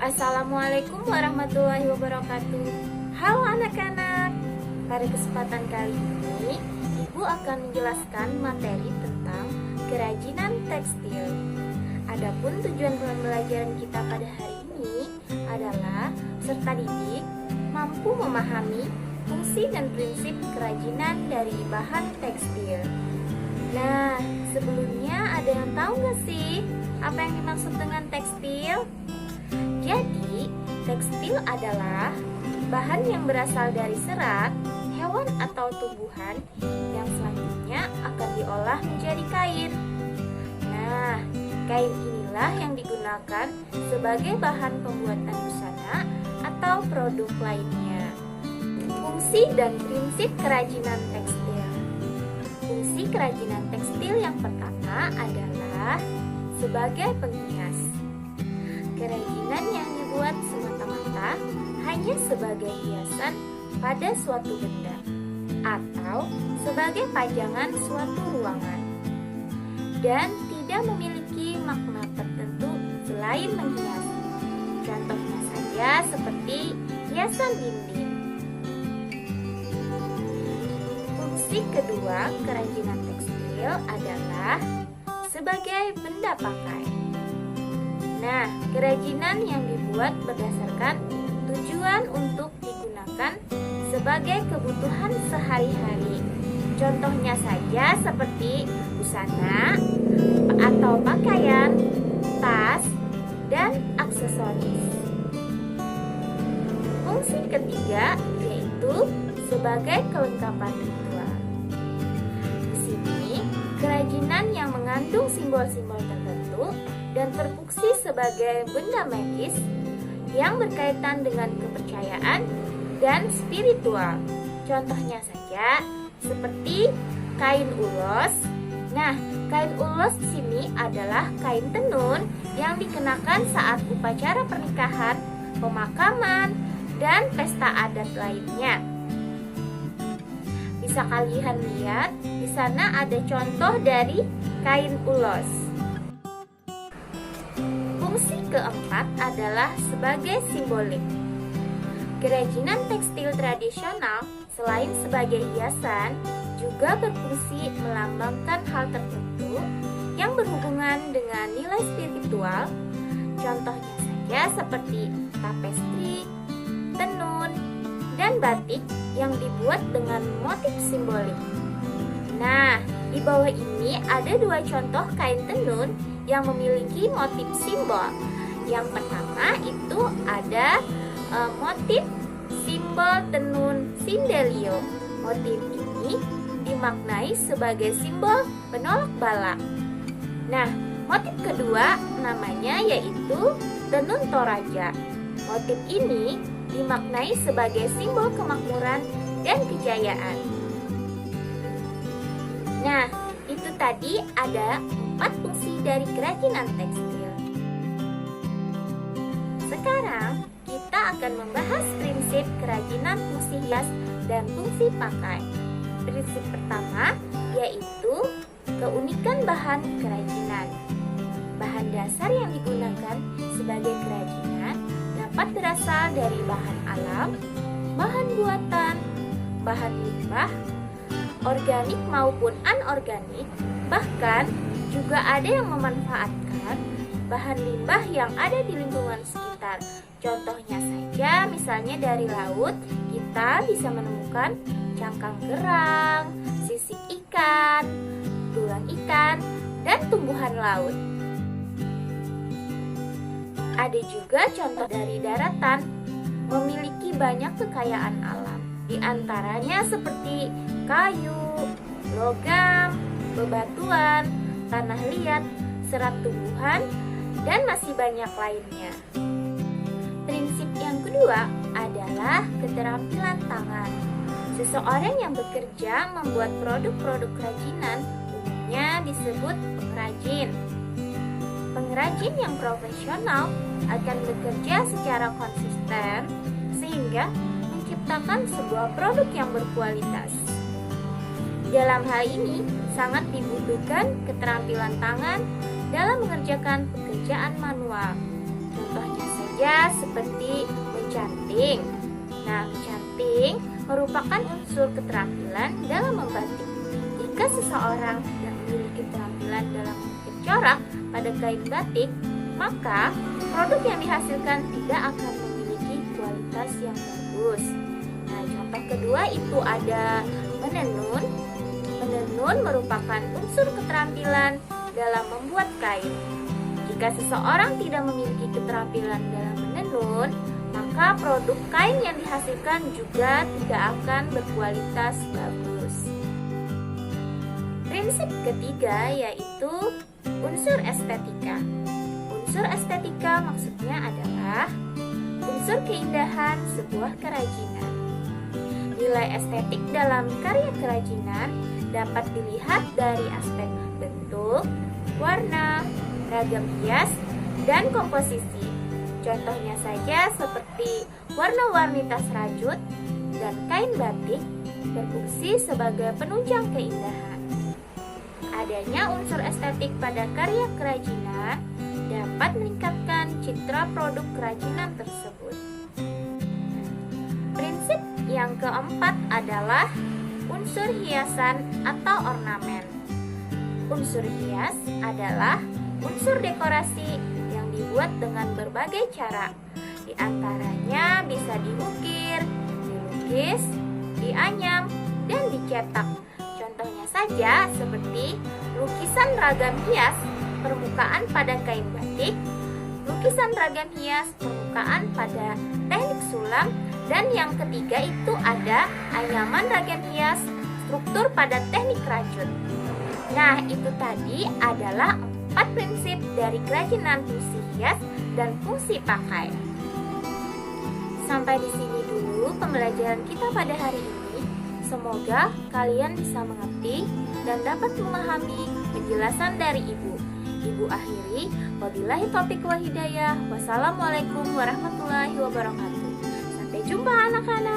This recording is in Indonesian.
Assalamualaikum warahmatullahi wabarakatuh. Halo anak-anak. Pada kesempatan kali ini, Ibu akan menjelaskan materi tentang kerajinan tekstil. Adapun tujuan pembelajaran kita pada hari ini adalah peserta didik mampu memahami fungsi dan prinsip kerajinan dari bahan tekstil. Nah, sebelumnya ada yang tahu nggak sih apa yang dimaksud dengan tekstil? Jadi, tekstil adalah bahan yang berasal dari serat, hewan atau tumbuhan yang selanjutnya akan diolah menjadi kain. Nah, kain inilah yang digunakan sebagai bahan pembuatan busana atau produk lainnya. Fungsi dan prinsip kerajinan tekstil. Fungsi kerajinan tekstil yang pertama adalah sebagai penghias. Kerajinan yang dibuat semata-mata hanya sebagai hiasan pada suatu benda atau sebagai pajangan suatu ruangan dan tidak memiliki makna tertentu selain menghias. Contohnya saja seperti hiasan dinding. Fungsi kedua kerajinan tekstil adalah sebagai benda pakai. Nah, kerajinan yang dibuat berdasarkan tujuan untuk digunakan sebagai kebutuhan sehari-hari. Contohnya saja seperti busana atau pakaian, tas, dan aksesoris. Fungsi ketiga yaitu sebagai kelengkapan ritual. Di sini, kerajinan yang mengandung simbol-simbol tertentu dan berfungsi sebagai benda magis yang berkaitan dengan kepercayaan dan spiritual. Contohnya saja seperti kain ulos. Nah, kain ulos di sini adalah kain tenun yang dikenakan saat upacara pernikahan, pemakaman, dan pesta adat lainnya. Bisa kalian lihat di sana ada contoh dari kain ulos. Fungsi keempat adalah sebagai simbolik. Kerajinan tekstil tradisional selain sebagai hiasan juga berfungsi melambangkan hal tertentu yang berhubungan dengan nilai spiritual. Contohnya saja seperti tapestri, tenun, dan batik yang dibuat dengan motif simbolik. Nah, di bawah ini ada dua contoh kain tenun yang memiliki motif simbol. Yang pertama itu ada motif simbol tenun Sindelio. Motif ini dimaknai sebagai simbol penolak bala. Nah, motif kedua namanya yaitu tenun Toraja. Motif ini dimaknai sebagai simbol kemakmuran dan kejayaan. Nah, itu tadi ada 4 fungsi dari kerajinan tekstil. Sekarang kita akan membahas prinsip kerajinan fungsi hias dan fungsi pakai. Prinsip pertama yaitu keunikan bahan kerajinan. Bahan dasar yang digunakan sebagai kerajinan dapat berasal dari bahan alam, bahan buatan, bahan limbah, organik maupun anorganik, bahkan juga ada yang memanfaatkan bahan limbah yang ada di lingkungan sekitar. Contohnya saja misalnya dari laut, kita bisa menemukan cangkang kerang, sisik ikan, tulang ikan, dan tumbuhan laut. Ada juga contoh dari daratan, memiliki banyak kekayaan alam. Di antaranya seperti kayu, logam, bebatuan, tanah liat, serat tumbuhan, dan masih banyak lainnya. Prinsip yang kedua adalah keterampilan tangan. Seseorang yang bekerja membuat produk-produk kerajinan umumnya disebut pengrajin. Pengrajin yang profesional akan bekerja secara konsisten sehingga menciptakan sebuah produk yang berkualitas. Dalam hal ini, sangat dibutuhkan keterampilan tangan dalam mengerjakan pekerjaan manual. Contohnya saja saja seperti mencanting. Nah, mencanting merupakan unsur keterampilan dalam membatik. Jika seseorang tidak memiliki keterampilan dalam membuat corak pada kain batik, maka produk yang dihasilkan tidak akan memiliki kualitas yang bagus. Nah, contoh kedua itu ada menenun. Menenun merupakan unsur keterampilan dalam membuat kain. Jika seseorang tidak memiliki keterampilan dalam menenun, maka produk kain yang dihasilkan juga tidak akan berkualitas bagus. Prinsip ketiga yaitu unsur estetika. Unsur estetika maksudnya adalah unsur keindahan sebuah kerajinan. Nilai estetik dalam karya kerajinan dapat dilihat dari aspek bentuk, warna, ragam hias, dan komposisi. Contohnya saja seperti warna-warni tas rajut dan kain batik berfungsi sebagai penunjang keindahan. Adanya unsur estetik pada karya kerajinan dapat meningkatkan citra produk kerajinan tersebut. Prinsip yang keempat adalah unsur hiasan atau ornamen. Unsur hias adalah unsur dekorasi yang dibuat dengan berbagai cara. Di antaranya bisa diukir, dilukis, dianyam, dan dicetak. Contohnya saja seperti lukisan ragam hias permukaan pada kain batik, lukisan ragam hias permukaan pada teknik sulam, dan yang ketiga itu ada anyaman ragam hias struktur pada teknik rajut. Nah, itu tadi adalah 4 prinsip dari kerajinan fungsi hias dan fungsi pakai. Sampai di sini dulu pembelajaran kita pada hari ini. Semoga kalian bisa mengerti dan dapat memahami penjelasan dari Ibu. Ibu akhiri, wabillahi taufiq wal hidayah. Wassalamualaikum warahmatullahi wabarakatuh. Sampai jumpa anak-anak.